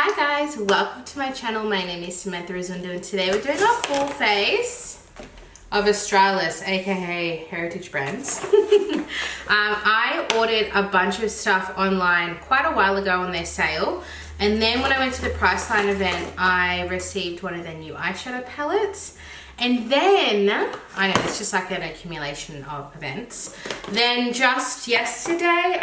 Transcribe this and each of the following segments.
Hi guys, welcome to my channel. My name is Samantha Rizundu and today we're doing a full face of AUSTRALIS, aka Heritage Brands. I ordered a bunch of stuff online quite a while ago on their sale, and then when I went to the Priceline event I received one of their new eyeshadow palettes. And then, I know it's just like an accumulation of events. Then just yesterday,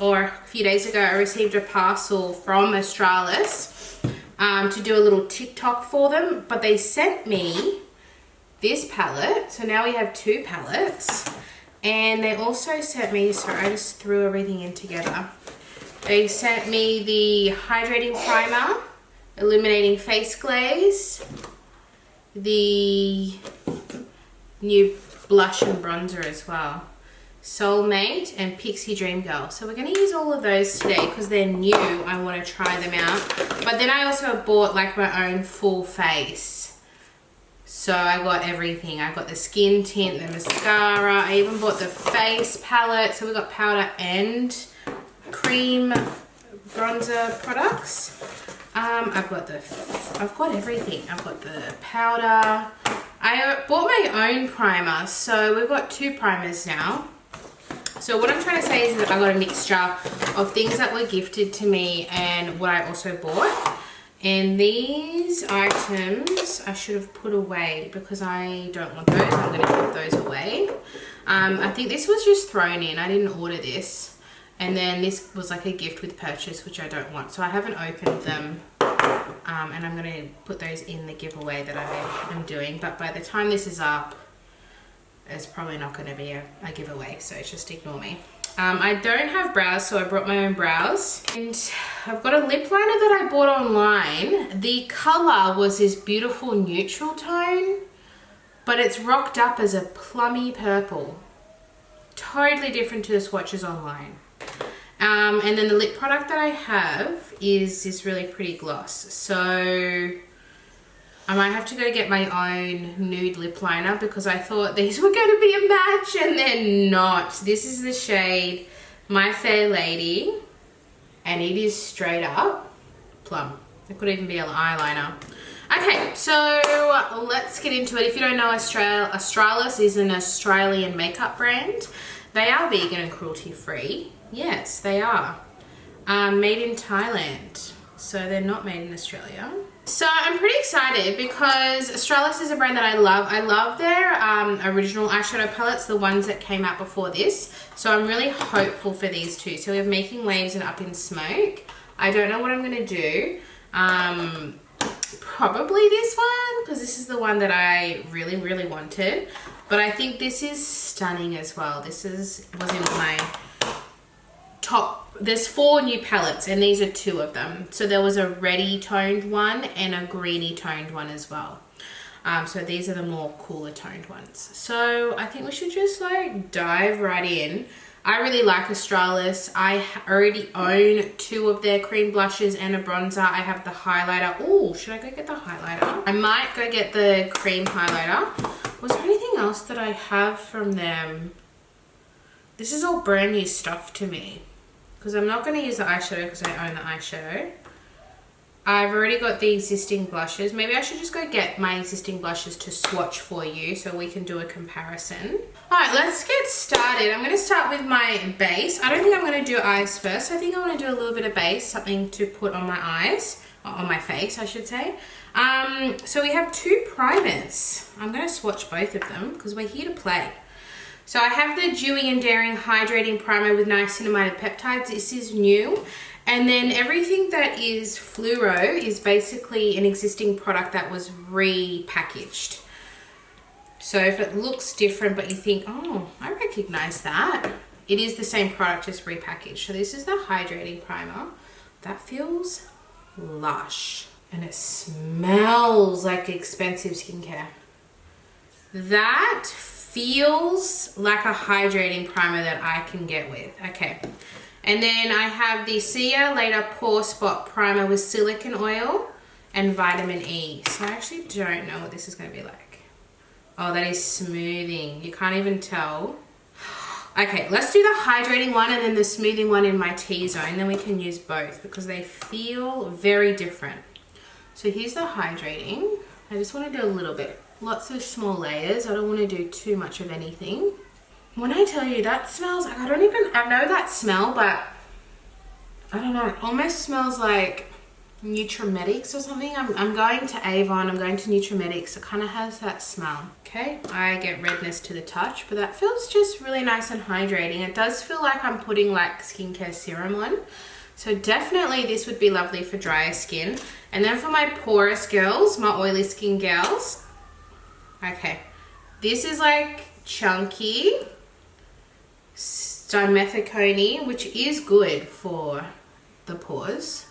or a few days ago, I received a parcel from AUSTRALIS to do a little TikTok for them. But they sent me this palette. So now we have two palettes. And they also sent me, sorry, I just threw everything in together. They sent me the Hydrating Primer, Illuminating Face Glaze, the new blush and bronzer as well, Soulmate and Pixie Dream Girl. So we're going to use all of those today because they're new. I want to try them out. But then I also bought like my own full face. So I got everything. I got the skin tint, the mascara. I even bought the face palette. So we got powder and cream bronzer products. I've got everything. I've got the powder. I bought my own primer, so we've got two primers now. So what I'm trying to say is that I got a mixture of things that were gifted to me and what I also bought. And these items I should have put away because I don't want those. I'm going to give those away. I think this was just thrown in. I didn't order this. And then this was like a gift with purchase, which I don't want. So I haven't opened them. And I'm going to put those in the giveaway that I am doing. But by the time this is up, it's probably not going to be a giveaway. So just ignore me. I don't have brows, so I brought my own brows. And I've got a lip liner that I bought online. The color was this beautiful neutral tone, but it's rocked up as a plummy purple. Totally different to the swatches online. And then the lip product that I have is this really pretty gloss. So I might have to go get my own nude lip liner because I thought these were going to be a match and they're not. This is the shade My Fair Lady and it is straight up plum. It could even be an eyeliner. Okay, so let's get into it. If you don't know, AUSTRALIS is an Australian makeup brand. They are vegan and cruelty free. Yes, they are. Made in Thailand. So they're not made in Australia. So I'm pretty excited because AUSTRALIS is a brand that I love. I love their original eyeshadow palettes, the ones that came out before this. So I'm really hopeful for these two. So we have Making Waves and Up in Smoke. I don't know what I'm going to do. Probably this one because this is the one that I really, really wanted. But I think this is stunning as well. This was in my top. There's 4 new palettes and these are 2 of them. So there was a reddy toned one and a greeny toned one as well. So these are the more cooler toned ones. So I think we should just like dive right in. I really like AUSTRALIS. I already own 2 of their cream blushes and a bronzer. I have the highlighter. Oh, should I go get the highlighter? I might go get the cream highlighter. Was there anything else that I have from them? This is all brand new stuff to me. Because I'm not going to use the eyeshadow because I own the eyeshadow. I've already got the existing blushes. Maybe I should just go get my existing blushes to swatch for you so we can do a comparison. Alright, let's get started. I'm going to start with my base. I don't think I'm going to do eyes first. I think I want to do a little bit of base, something to put on my eyes. Or on my face, I should say. So we have 2 primers. I'm going to swatch both of them because we're here to play. So I have the Dewy and Daring Hydrating Primer with niacinamide peptides. This is new. And then everything that is fluoro is basically an existing product that was repackaged. So if it looks different but you think, oh, I recognize that, it is the same product just repackaged. So this is the Hydrating Primer. That feels lush. And it smells like expensive skincare. That feels like a hydrating primer that I can get with. Okay. And then I have the See Ya Later Pore Spot Primer with silicone oil and vitamin E. So I actually don't know what this is going to be like. Oh, that is smoothing. You can't even tell. Okay, let's do the hydrating one and then the smoothing one in my T-zone. Then we can use both because they feel very different. So here's the hydrating. I just want to do a little bit. Lots of small layers. I don't want to do too much of anything. When I tell you that smells, like I know that smell, but I don't know. It almost smells like Nutrimetics or something. I'm going to Avon, I'm going to Nutrimetics. It kind of has that smell. Okay, I get redness to the touch, but that feels just really nice and hydrating. It does feel like I'm putting like skincare serum on. So definitely this would be lovely for drier skin. And then for my porous girls, my oily skin girls, okay, this is like chunky dimethicone, which is good for the pores.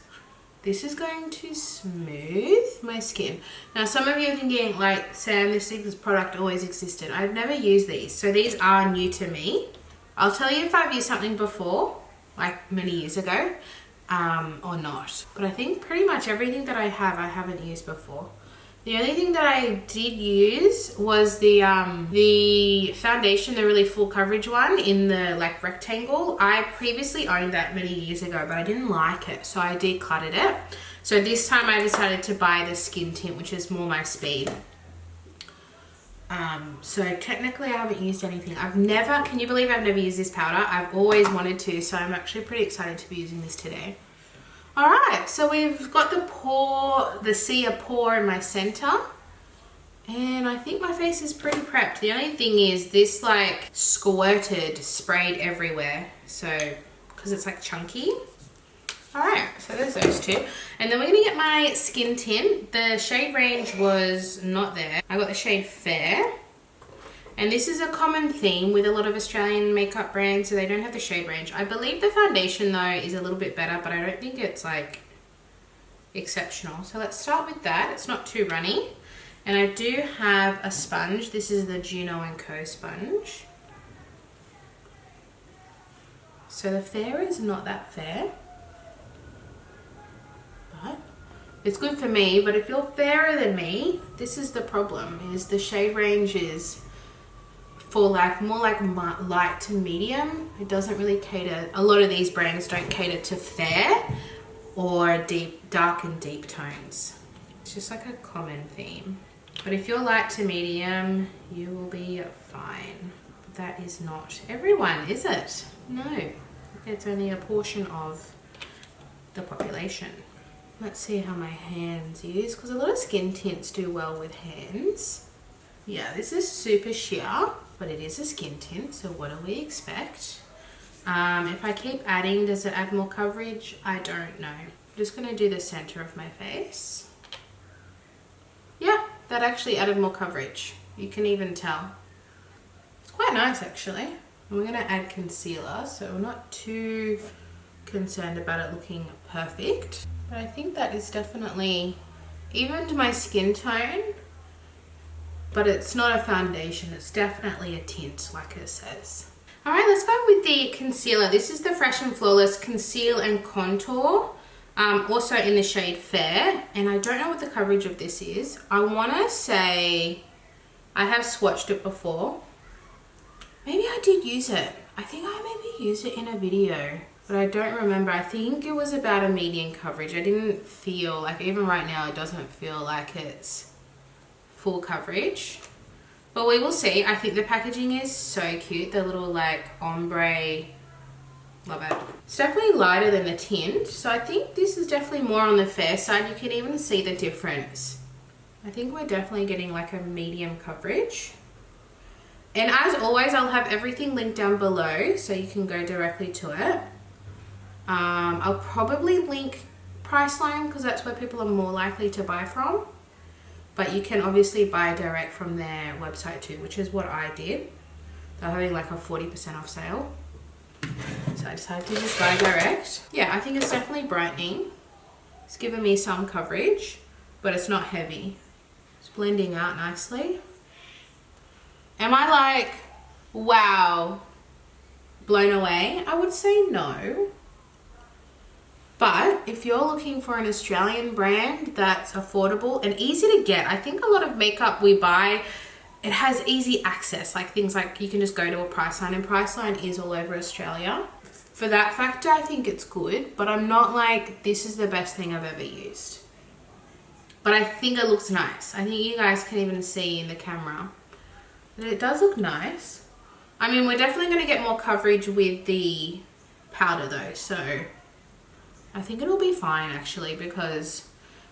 This is going to smooth my skin. Now some of you are thinking like, Sam, this product always existed. I've never used these, so these are new to me. I'll tell you if I've used something before, like many years ago, or not. But I think pretty much everything that I haven't used before. The only thing that I did use was the foundation, the really full coverage one in the like rectangle. I previously owned that many years ago, but I didn't like it, so I decluttered it. So this time I decided to buy the skin tint, which is more my speed. So technically I haven't used anything. Can you believe I've never used this powder? I've always wanted to, so I'm actually pretty excited to be using this today. All right, so we've got the sea of pore in my center, and I think my face is pretty prepped. The only thing is this like sprayed everywhere, so because it's like chunky. All right, so there's those two, and then we're gonna get my skin tint. The shade range was not there. I got the shade Fair. And this is a common theme with a lot of Australian makeup brands, so they don't have the shade range. I believe the foundation though is a little bit better, but I don't think it's like exceptional. So let's start with that. It's not too runny. And I do have a sponge. This is the Juno & Co sponge. So the Fair is not that fair, but it's good for me. But if you're fairer than me, this is the problem, is the shade range is for like more like light to medium. It doesn't really cater, a lot of these brands don't cater to fair or dark and deep tones. It's just like a common theme. But if you're light to medium, you will be fine. But that is not everyone, is it? No, it's only a portion of the population. Let's see how my hands use, because a lot of skin tints do well with hands. Yeah, this is super sheer, but it is a skin tint, so what do we expect? If I keep adding, does it add more coverage? I don't know. I'm just gonna do the center of my face. Yeah, that actually added more coverage. You can even tell. It's quite nice actually. And we're gonna add concealer, so we're not too concerned about it looking perfect. But I think that is definitely evened my skin tone. But it's not a foundation, it's definitely a tint, like it says. All right, let's go with the concealer. This is the Fresh and Flawless Conceal and Contour, also in the shade Fair. And I don't know what the coverage of this is. I wanna say, I have swatched it before. Maybe I did use it. I think I maybe used it in a video, but I don't remember. I think it was about a medium coverage. I didn't feel, like even right now, it doesn't feel like it's full coverage, but we will see. I think the packaging is so cute, the little like ombre, love it. It's definitely lighter than the tint, so I think this is definitely more on the fair side. You can even see the difference. I think we're definitely getting like a medium coverage. And as always, I'll have everything linked down below so you can go directly to it. I'll probably link Priceline because that's where people are more likely to buy from. But you can obviously buy direct from their website too, which is what I did. They're having like a 40% off sale. So I decided to just buy direct. Yeah, I think it's definitely brightening. It's giving me some coverage, but it's not heavy. It's blending out nicely. Am I like, wow, blown away? I would say no. But if you're looking for an Australian brand that's affordable and easy to get, I think a lot of makeup we buy it has easy access, like things like you can just go to a Priceline, and Priceline is all over Australia. For that factor, I think it's good, but I'm not like, this is the best thing I've ever used. But I think it looks nice. I think you guys can even see in the camera that it does look nice. I mean, we're definitely going to get more coverage with the powder though, so I think it'll be fine actually, because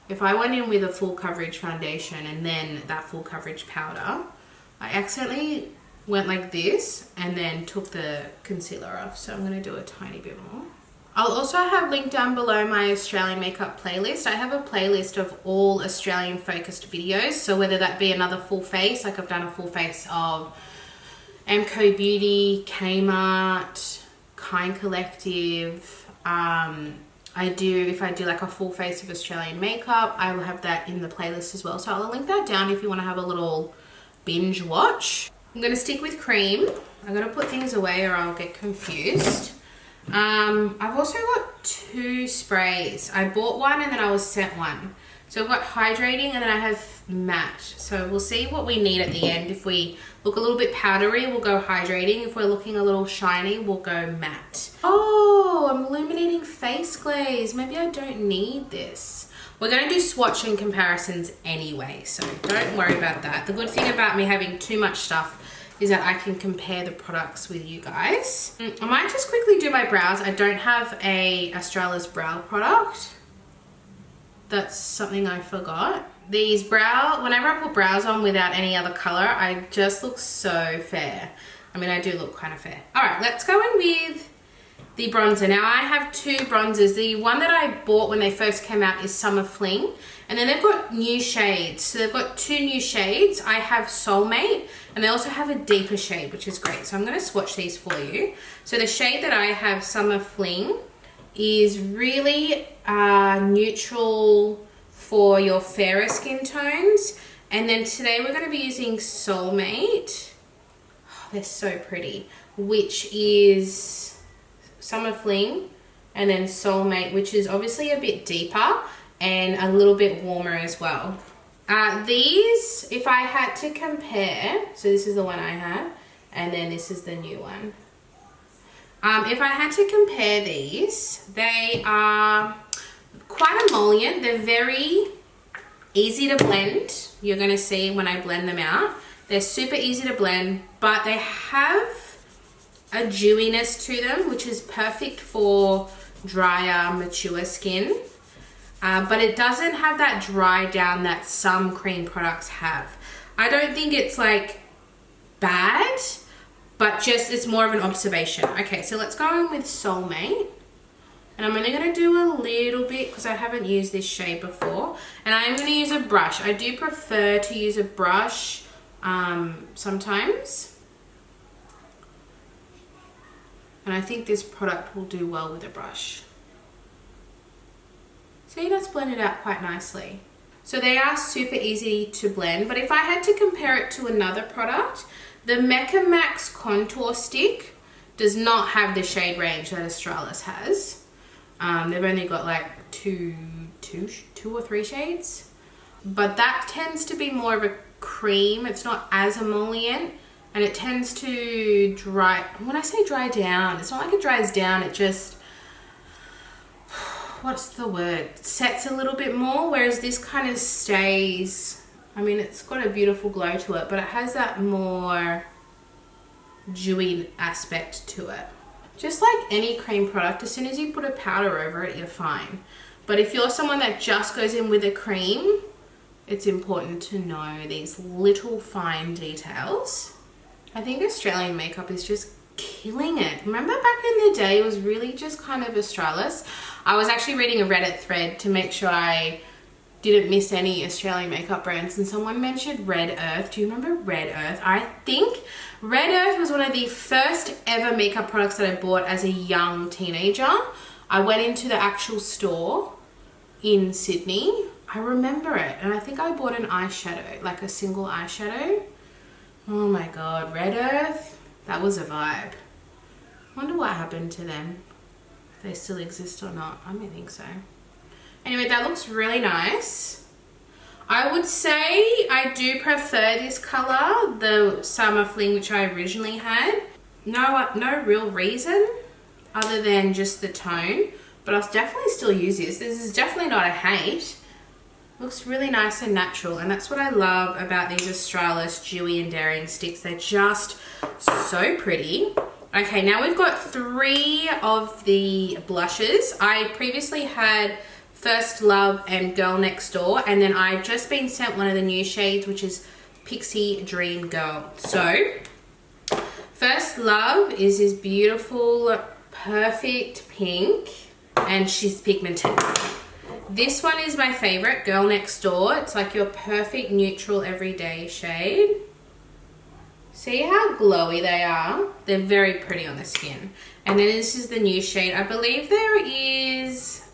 if I went in with a full coverage foundation and then that full coverage powder, I accidentally went like this and then took the concealer off, so I'm going to do a tiny bit more. I'll also have linked down below my Australian makeup playlist. I have a playlist of all Australian focused videos, so whether that be another full face, like I've done a full face of Amco Beauty, Kmart, Kind Collective. If I do like a full face of Australian makeup, I will have that in the playlist as well. So I'll link that down if you want to have a little binge watch. I'm going to stick with cream. I'm going to put things away or I'll get confused. I've also got 2 sprays. I bought one and then I was sent one. So I've got hydrating and then I have matte. So we'll see what we need at the end. If we look a little bit powdery, we'll go hydrating. If we're looking a little shiny, we'll go matte. Oh, I'm illuminating face glaze. Maybe I don't need this. We're going to do swatch and comparisons anyway, so don't worry about that. The good thing about me having too much stuff is that I can compare the products with you guys. I might just quickly do my brows. I don't have a Australis brow product. That's something I forgot. These whenever I put brows on without any other color, I just look so fair. I mean, I do look kind of fair. All right, let's go in with the bronzer. Now I have 2 bronzers. The one that I bought when they first came out is Summer Fling, and then they've got new shades. So they've got 2 new shades. I have Soulmate, and they also have a deeper shade, which is great. So I'm gonna swatch these for you. So the shade that I have, Summer Fling, is really neutral for your fairer skin tones. And then today we're gonna be using Soulmate. Oh, they're so pretty. Which is Summer Fling, and then Soulmate, which is obviously a bit deeper and a little bit warmer as well. These, if I had to compare, so this is the one I have, and then this is the new one. If I had to compare these, they are quite emollient. They're very easy to blend. You're going to see when I blend them out. They're super easy to blend, but they have a dewiness to them, which is perfect for drier, mature skin. But it doesn't have that dry down that some cream products have. I don't think it's like bad, but just it's more of an observation. Okay, so let's go in with Soulmate. And I'm only going to do a little bit because I haven't used this shade before. And I'm going to use a brush. I do prefer to use a brush sometimes. And I think this product will do well with a brush. See, that's blended out quite nicely. So they are super easy to blend, but if I had to compare it to another product, the Mecca Max Contour Stick does not have the shade range that Australis has. They've only got like two or three shades, but that tends to be more of a cream. It's not as emollient, and it tends to dry. When I say dry down, it's not like it dries down, it just, what's the word, sets a little bit more, whereas this kind of stays. I mean, it's got a beautiful glow to it, but it has that more dewy aspect to it. Just like any cream product, as soon as you put a powder over it, you're fine. But if you're someone that just goes in with a cream, it's important to know these little fine details. I think Australian makeup is just killing it. Remember back in the day, it was really just kind of Australis. I was actually reading a Reddit thread to make sure I didn't miss any Australian makeup brands, and someone mentioned Red Earth. Do you remember Red Earth? I think Red Earth was one of the first ever makeup products that I bought as a young teenager. I went into the actual store in Sydney. I remember it, and I think I bought an eyeshadow, like a single eyeshadow. Oh my god, Red Earth, that was a vibe. Wonder what happened to them, if they still exist or not. I don't think so. Anyway, that looks really nice. I would say I do prefer this color, the Summer Fling, which I originally had. No real reason other than just the tone, but I'll definitely still use this. This is definitely not a hate. Looks really nice and natural, and that's what I love about these Australis Dewy and Daring sticks. They're just so pretty. Okay, now we've got 3 of the blushes. I previously had First Love and Girl Next Door, and then I've just been sent one of the new shades, which is Pixie Dream Girl. So First Love is this beautiful, perfect pink, and she's pigmented. This one is my favorite, Girl Next Door. It's like your perfect neutral everyday shade. See how glowy they are? They're very pretty on the skin. And then this is the new shade. I believe there is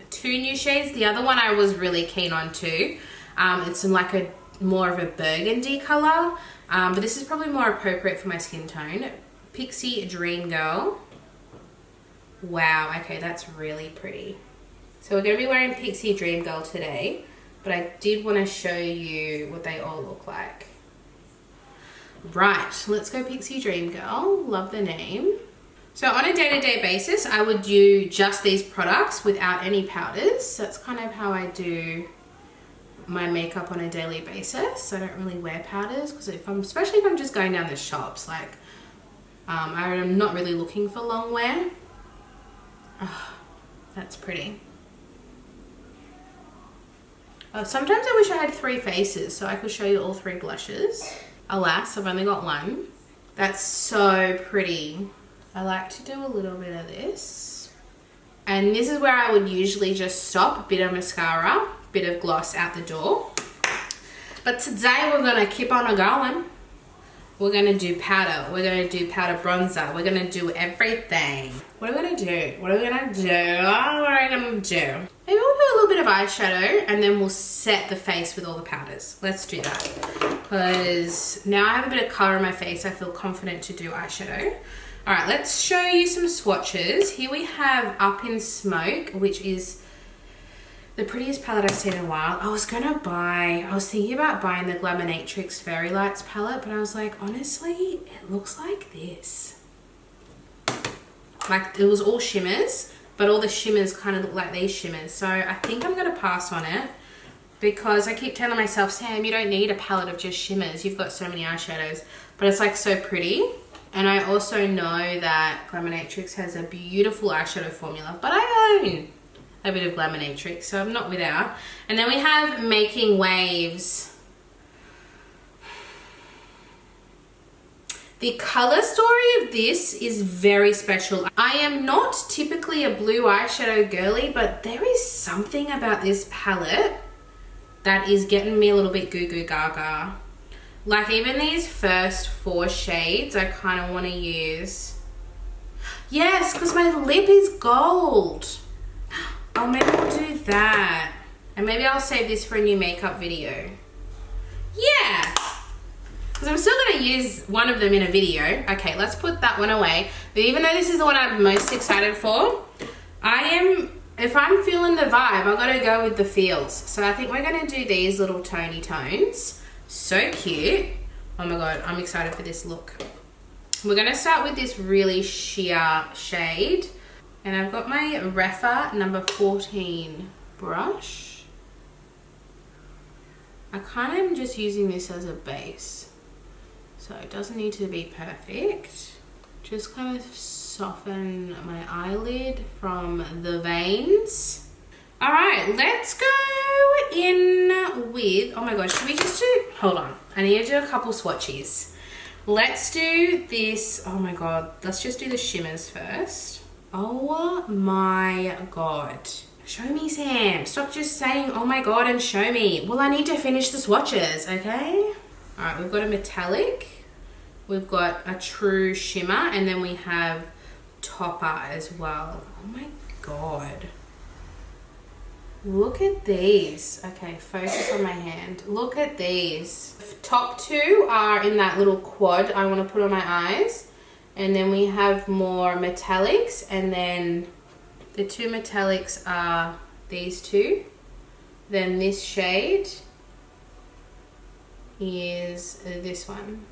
2 new shades. The other one I was really keen on too. It's in like a more of a burgundy color, but this is probably more appropriate for my skin tone. Pixie Dream Girl. Wow, okay, that's really pretty. So we're going to be wearing Pixie Dream Girl today, but I did want to show you what they all look like. Right, let's go Pixie Dream Girl. Love the name. So on a day-to-day basis, I would do just these products without any powders. That's kind of how I do my makeup on a daily basis. I don't really wear powders because especially if I'm just going down the shops, like I'm not really looking for long wear. Oh, that's pretty. Sometimes I wish I had 3 faces so I could show you all 3 blushes. Alas, I've only got one. That's so pretty. I like to do a little bit of this. And this is where I would usually just stop, a bit of mascara, bit of gloss out the door. But today we're gonna keep on going. We're gonna do powder. We're gonna do powder bronzer. We're gonna do everything. What are we gonna do? What are we gonna do? Oh, what are we gonna do? Maybe we'll do a little bit of eyeshadow and then we'll set the face with all the powders. Let's do that. Because now I have a bit of color in my face, I feel confident to do eyeshadow. All right, let's show you some swatches. Here we have Up in Smoke, which is the prettiest palette I've seen in a while. I was thinking about buying the Glamonatrix Fairy Lights palette, but I was like, honestly, it looks like this. Like it was all shimmers, but all the shimmers kind of look like these shimmers. So I think I'm gonna pass on it because I keep telling myself, Sam, you don't need a palette of just shimmers. You've got so many eyeshadows, but it's like so pretty. And I also know that Glamonatrix has a beautiful eyeshadow formula, but I own a bit of Glamonatrix, so I'm not without. And then we have Making Waves. The color story of this is very special. I am not typically a blue eyeshadow girly, but there is something about this palette that is getting me a little bit goo goo gaga. Like even these first 4 shades I kind of want to use. Yes, because my lip is gold. Oh, maybe we'll do that. And maybe I'll save this for a new makeup video. Yeah. Because I'm still going to use one of them in a video. Okay, let's put that one away. But even though this is the one I'm most excited for, if I'm feeling the vibe, I've got to go with the feels. So I think we're going to do these little Tony tones. So cute. Oh my god, I'm excited for this look. We're going to start with this really sheer shade. And I've got my Refa number 14 brush. I kind of am just using this as a base. So it doesn't need to be perfect. Just kind of soften my eyelid from the veins. All right, let's go in with, oh my gosh, should we just do, hold on. I need to do a couple swatches. Let's do this, oh my god, let's just do the shimmers first. Oh my god. Show me, Sam. Stop just saying, oh my god, and show me. Well, I need to finish the swatches, okay? All right, we've got a metallic. We've got a true shimmer, and then we have topper as well. Oh my god. Look at these. Okay, focus on my hand. Look at these. Top 2 are in that little quad I want to put on my eyes. And then we have more metallics, and then the 2 metallics are these 2. Then this shade, is this one.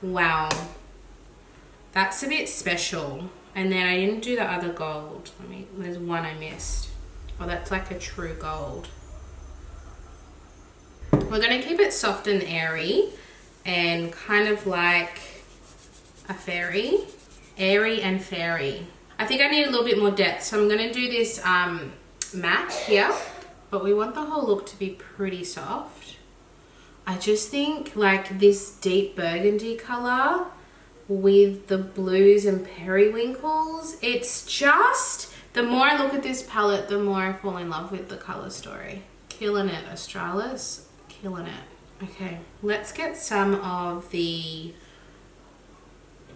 Wow, that's a bit special. And then I didn't do the other gold. There's one I missed. Oh, that's like a true gold. We're gonna keep it soft and airy and kind of like a fairy. Airy and fairy. I think I need a little bit more depth, so I'm gonna do this matte here, but we want the whole look to be pretty soft. I just think like this deep burgundy color with the blues and periwinkles, it's just, the more I look at this palette, the more I fall in love with the color story. Killing it, Australis. Killing it. Okay, let's get some of the,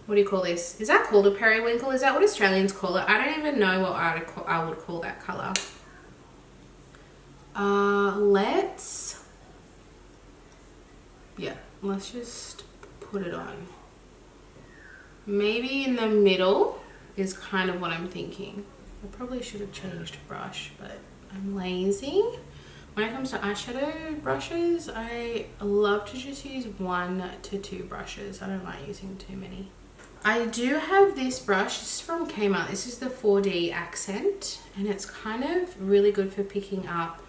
what do you call this? Is that called a periwinkle? Is that what Australians call it? I don't even know what I would call that color. Let's just put it on. Maybe in the middle is kind of what I'm thinking. I probably should have changed brush, but I'm lazy. When it comes to eyeshadow brushes, I love to just use 1 to 2 brushes. I don't like using too many. I do have this brush. This is from Kmart. This is the 4D Accent, and it's kind of really good for picking up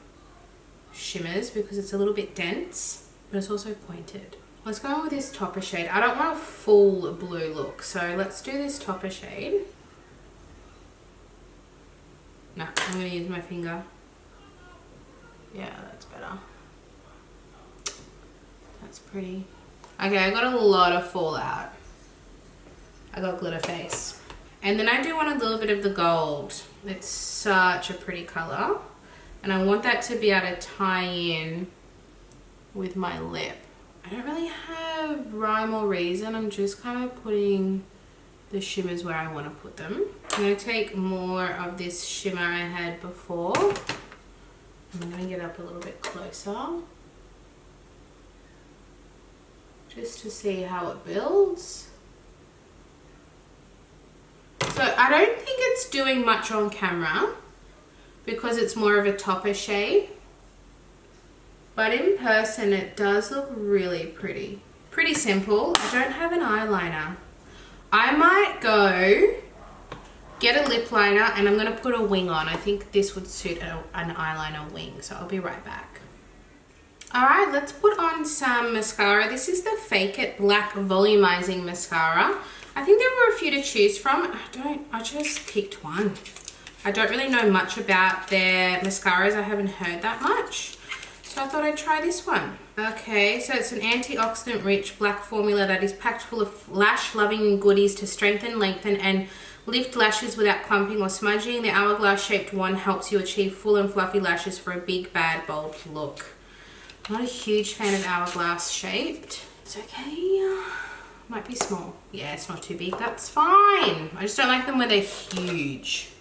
shimmers because it's a little bit dense, but it's also pointed. Let's go on with this topper shade. I don't want a full blue look, so let's do this topper shade. No, I'm gonna use my finger. Yeah, that's better. That's pretty. Okay, I got a lot of fallout. I got glitter face. And then I do want a little bit of the gold. It's such a pretty color. And I want that to be able to tie in with my lip. I don't really have rhyme or reason. I'm just kind of putting the shimmers where I want to put them. I'm going to take more of this shimmer I had before. I'm going to get up a little bit closer just to see how it builds. So I don't think it's doing much on camera because it's more of a topper shade, but in person it does look really pretty. Pretty simple. I don't have an eyeliner. I might go get a lip liner and I'm going to put a wing on. I think this would suit an eyeliner wing, so I'll be right back. Alright, let's put on some mascara. This is the Fake It Black Volumizing Mascara. I think there were a few to choose from. I just picked one. I don't really know much about their mascaras. I haven't heard that much. So I thought I'd try this one. Okay, so it's an antioxidant rich black formula that is packed full of lash loving goodies to strengthen, lengthen and lift lashes without clumping or smudging. The hourglass shaped one helps you achieve full and fluffy lashes for a big, bad, bold look. I'm not a huge fan of hourglass shaped. It's okay. Might be small. Yeah, it's not too big. That's fine. I just don't like them when they're huge.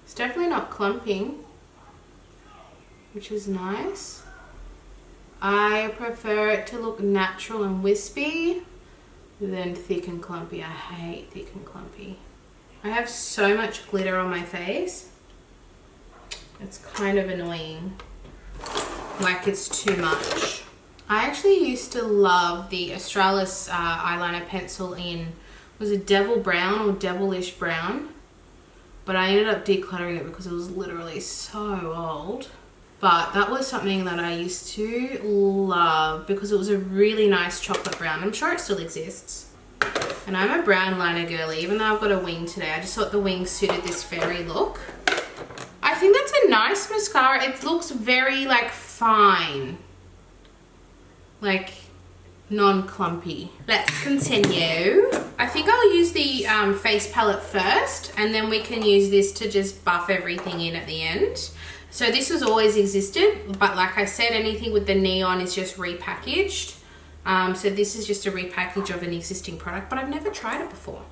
It's definitely not clumping, which is nice. I prefer it to look natural and wispy than thick and clumpy. I hate thick and clumpy. I have so much glitter on my face. It's kind of annoying. Like it's too much. I actually used to love the Australis eyeliner pencil in, was it Devil Brown or Devilish Brown? But I ended up decluttering it because it was literally so old. But that was something that I used to love because it was a really nice chocolate brown. I'm sure it still exists. And I'm a brown liner girly, even though I've got a wing today. I just thought the wing suited this fairy look. I think that's a nice mascara. It looks very like fine, like non-clumpy. Let's continue. I think I'll use the face palette first and then we can use this to just buff everything in at the end. So this has always existed, but like I said, anything with the neon is just repackaged. So this is just a repackage of an existing product, but I've never tried it before.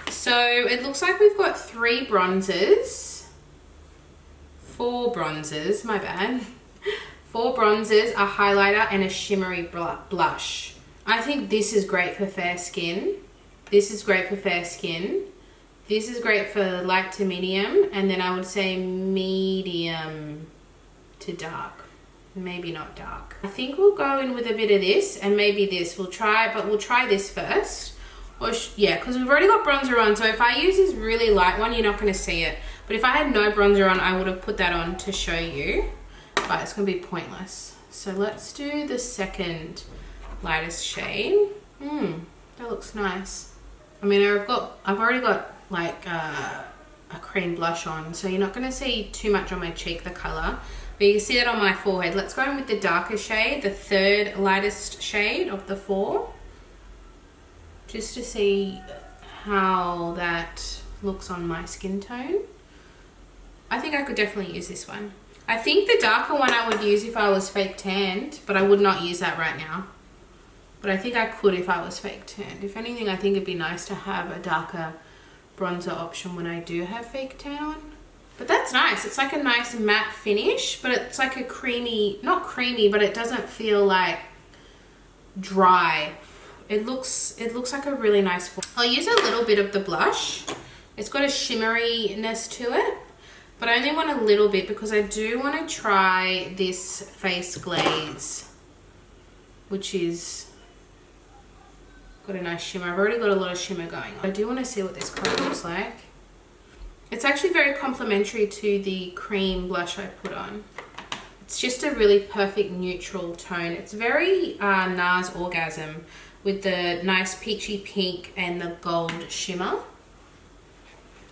So it looks like we've got 3 bronzers, 4 bronzers, my bad. 4 bronzers, a highlighter and a shimmery blush. I think this is great for fair skin. This is great for fair skin. This is great for light to medium, and then I would say medium to dark. Maybe not dark. I think we'll go in with a bit of this and maybe this. We'll try this first. Or yeah, because we've already got bronzer on, so if I use this really light one, you're not going to see it. But if I had no bronzer on, I would have put that on to show you. But it's going to be pointless. So let's do the second lightest shade. That looks nice. I mean, I've already got like a cream blush on, so you're not going to see too much on my cheek, the color. But you can see it on my forehead. Let's go in with the darker shade, the third lightest shade of the 4. Just to see how that looks on my skin tone. I think I could definitely use this one. I think the darker one I would use if I was fake tanned, but I would not use that right now. But I think I could if I was fake tanned. If anything, I think it'd be nice to have a darker bronzer option when I do have fake tan on. But that's nice. It's like a nice matte finish, but it's like a creamy, not creamy, but it doesn't feel like dry. It looks like a really nice form. I'll use a little bit of the blush. It's got a shimmeriness to it, but I only want a little bit because I do want to try this face glaze, which is got a nice shimmer. I've already got a lot of shimmer going on. I do want to see what this color looks like. It's actually very complementary to the cream blush I put on. It's just a really perfect neutral tone. It's very NARS Orgasm with the nice peachy pink and the gold shimmer.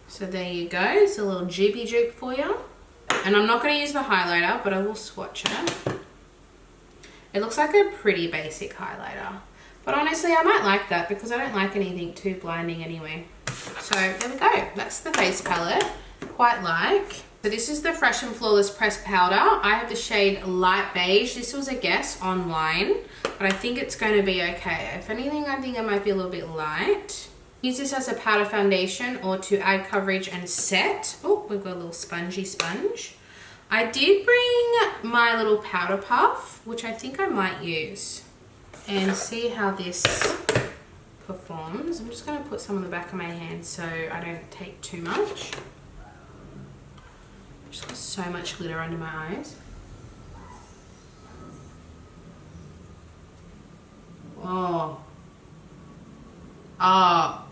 So there you go. It's a little juby juke for you. And I'm not going to use the highlighter, but I will swatch it. It looks like a pretty basic highlighter. But honestly, I might like that because I don't like anything too blinding anyway. So there we go. That's the face palette. Quite like. So this is the Fresh and Flawless Pressed Powder. I have the shade Light Beige. This was a guess online, but I think it's going to be okay. If anything, I think it might be a little bit light. Use this as a powder foundation or to add coverage and set. Oh, we've got a little spongy sponge. I did bring my little powder puff, which I think I might use, and see how this performs. I'm just going to put some on the back of my hand so I don't take too much. I've just got so much glitter under my eyes. Oh,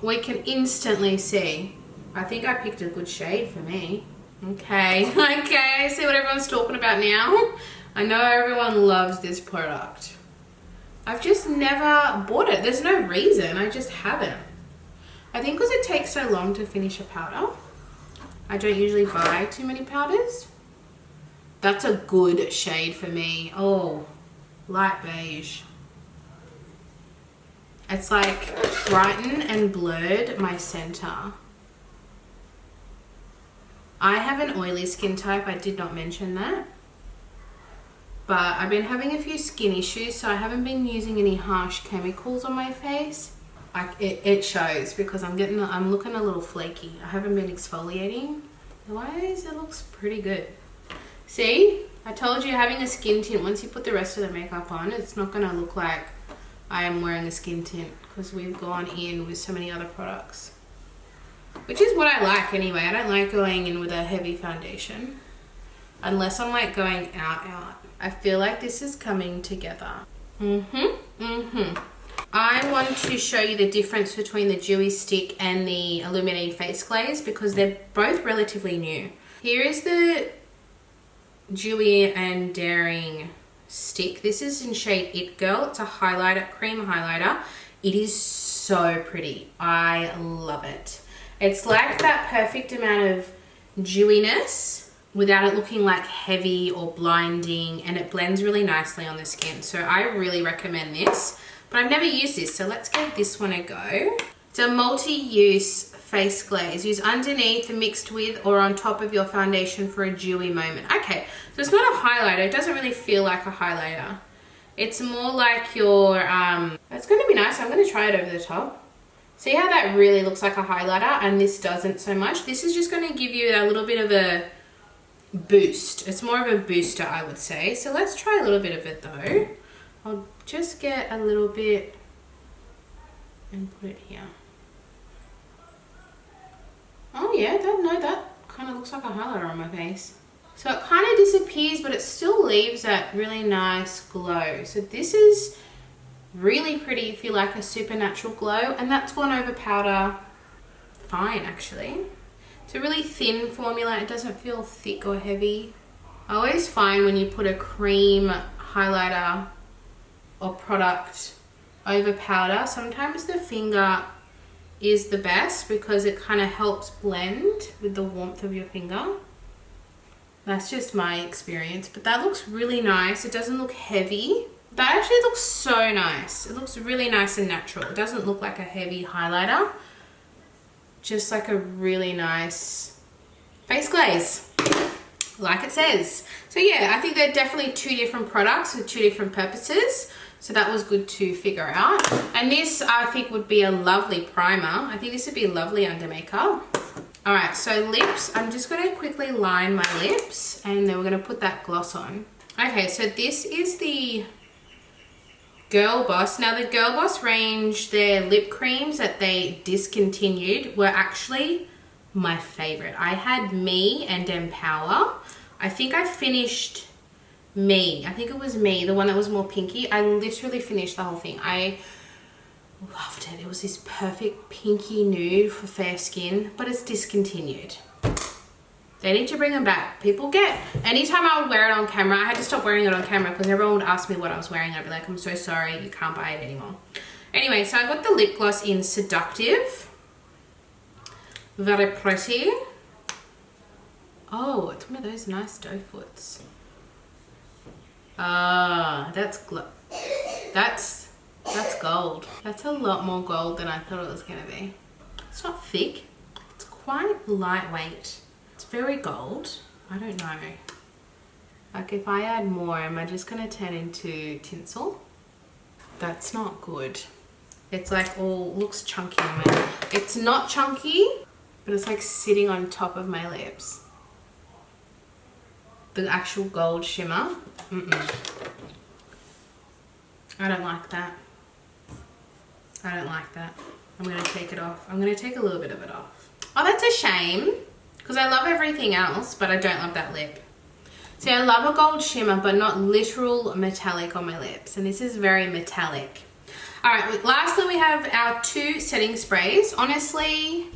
we can instantly see. I think I picked a good shade for me. Okay, okay, see what everyone's talking about now? I know everyone loves this product. I've just never bought it. There's no reason, I just haven't. I think because it takes so long to finish a powder. I don't usually buy too many powders. That's a good shade for me. Oh, light beige. It's like brightened and blurred my center. I have an oily skin type. I did not mention that. But I've been having a few skin issues, so I haven't been using any harsh chemicals on my face. It shows because I'm looking a little flaky. I haven't been exfoliating. Otherwise, it looks pretty good. See? I told you having a skin tint, once you put the rest of the makeup on, it's not going to look like I am wearing a skin tint because we've gone in with so many other products. Which is what I like anyway. I don't like going in with a heavy foundation. Unless I'm like going out. I feel like this is coming together. I want to show you the difference between the Dewy stick and the illuminating face glaze because they're both relatively new. Here is the Dewy and Daring stick. This is in shade It Girl. It's a highlighter, cream highlighter. It is so pretty. I love it. It's like that perfect amount of dewiness without it looking like heavy or blinding, and it blends really nicely on the skin. So I really recommend this, but I've never used this, so let's give this one a go. It's a multi-use face glaze. Use underneath, mixed with, or on top of your foundation for a dewy moment. Okay, so it's not a highlighter. It doesn't really feel like a highlighter. It's more like your, it's going to be nice. I'm going to try it over the top. See how that really looks like a highlighter and this doesn't so much? This is just going to give you a little bit of a boost. It's more of a booster, I would say. So let's try a little bit of it though. I'll just get a little bit and put it here. Oh yeah, that kind of looks like a highlighter on my face. So it kind of disappears, but it still leaves that really nice glow. So this is really pretty if you like a supernatural glow, and that's gone over powder fine actually. It's a really thin formula, it doesn't feel thick or heavy. I always find when you put a cream highlighter or product over powder, sometimes the finger is the best because it kind of helps blend with the warmth of your finger. That's just my experience, but that looks really nice. It doesn't look heavy. That actually looks so nice. It looks really nice and natural. It doesn't look like a heavy highlighter. Just like a really nice face glaze, like it says. So yeah, I think they're definitely two different products with two different purposes. So that was good to figure out. And this I think would be a lovely primer. I think this would be lovely under makeup. All right, so lips. I'm just gonna quickly line my lips and then we're gonna put that gloss on. Okay, so this is the Girl Boss. Now the Girl Boss range, their lip creams that they discontinued were actually my favorite. I had Me and Empower. I think I finished Me. I think it was Me, the one that was more pinky. I literally finished the whole thing. I loved it. It was this perfect pinky nude for fair skin, but it's discontinued. They need to bring them back. People get, anytime I would wear it on camera, I had to stop wearing it on camera because everyone would ask me what I was wearing. I'd be like, I'm so sorry, you can't buy it anymore. Anyway, so I got the lip gloss in Seductive. Very pretty. Oh, it's one of those nice doe foots. Ah, that's gold. That's a lot more gold than I thought it was gonna be. It's not thick. It's quite lightweight. It's very gold. I don't know. Like if I add more, am I just gonna turn into tinsel? That's not good. It's like all looks chunky on my, it's not chunky, but it's like sitting on top of my lips. The actual gold shimmer. I don't like that. I don't like that. I'm gonna take it off. I'm gonna take a little bit of it off. Oh, that's a shame. Because I love everything else, but I don't love that lip. See, I love a gold shimmer, but not literal metallic on my lips. And this is very metallic. All right, lastly, we have our two setting sprays. Honestly,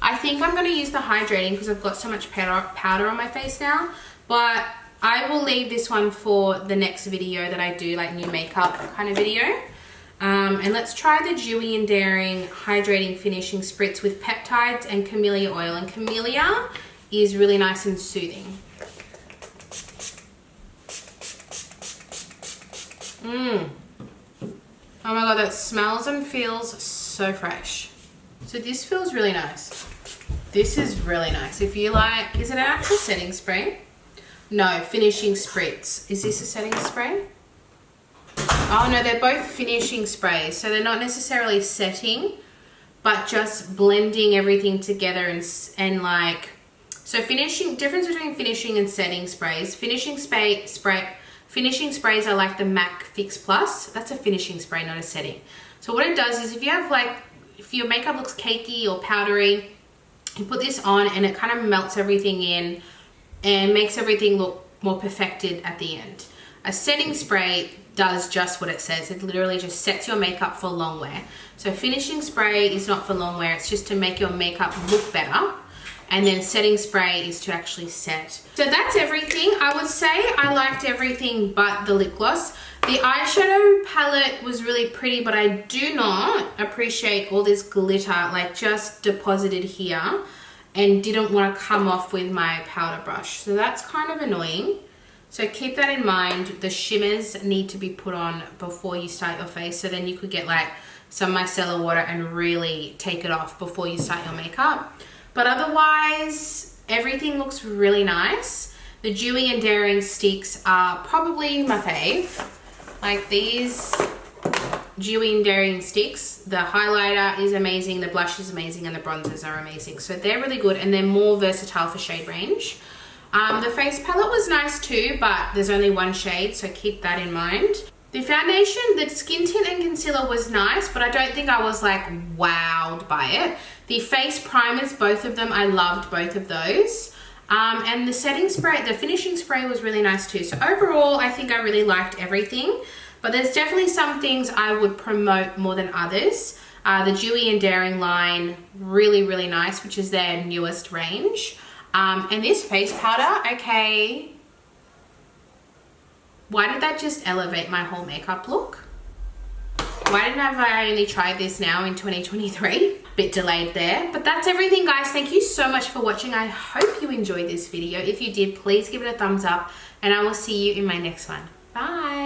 I think I'm gonna use the hydrating because I've got so much powder on my face now. But I will leave this one for the next video that I do, like new makeup kind of video. And let's try the Dewy and Daring Hydrating Finishing Spritz with peptides and camellia oil. And camellia is really nice and soothing. Oh my god, that smells and feels so fresh. So this feels really nice. This is really nice. If you like, is it an actual setting spray? No, finishing spritz. Is this a setting spray? Oh no, they're both finishing sprays. So they're not necessarily setting, but just blending everything together and like, so finishing, difference between finishing and setting sprays. Finishing sprays are like the MAC Fix Plus. That's a finishing spray, not a setting. So what it does is if you have like, if your makeup looks cakey or powdery, you put this on and it kind of melts everything in and makes everything look more perfected at the end. A setting spray does just what it says. It literally just sets your makeup for long wear. So finishing spray is not for long wear, it's just to make your makeup look better. And then setting spray is to actually set. So that's everything. I would say I liked everything but the lip gloss. The eyeshadow palette was really pretty, but I do not appreciate all this glitter like just deposited here and didn't want to come off with my powder brush. So that's kind of annoying. So keep that in mind. The shimmers need to be put on before you start your face. So then you could get like some micellar water and really take it off before you start your makeup. But otherwise, everything looks really nice. The Dewy and Daring sticks are probably my fave. Like these Dewy and Daring sticks, the highlighter is amazing, the blush is amazing, and the bronzers are amazing. So they're really good and they're more versatile for shade range. The face palette was nice too, but there's only one shade, so keep that in mind. The foundation, the skin tint and concealer was nice, but I don't think I was like wowed by it. The face primers, both of them, I loved both of those. And the setting spray, the finishing spray was really nice too. So overall, I think I really liked everything, but there's definitely some things I would promote more than others. The Dewy and Daring line, really, really nice, which is their newest range. And this face powder, okay. Why did that just elevate my whole makeup look? Why didn't I only try this now in 2023? Bit delayed there, but that's everything, guys. Thank you so much for watching. I hope you enjoyed this video. If you did, please give it a thumbs up, and I will see you in my next one. Bye.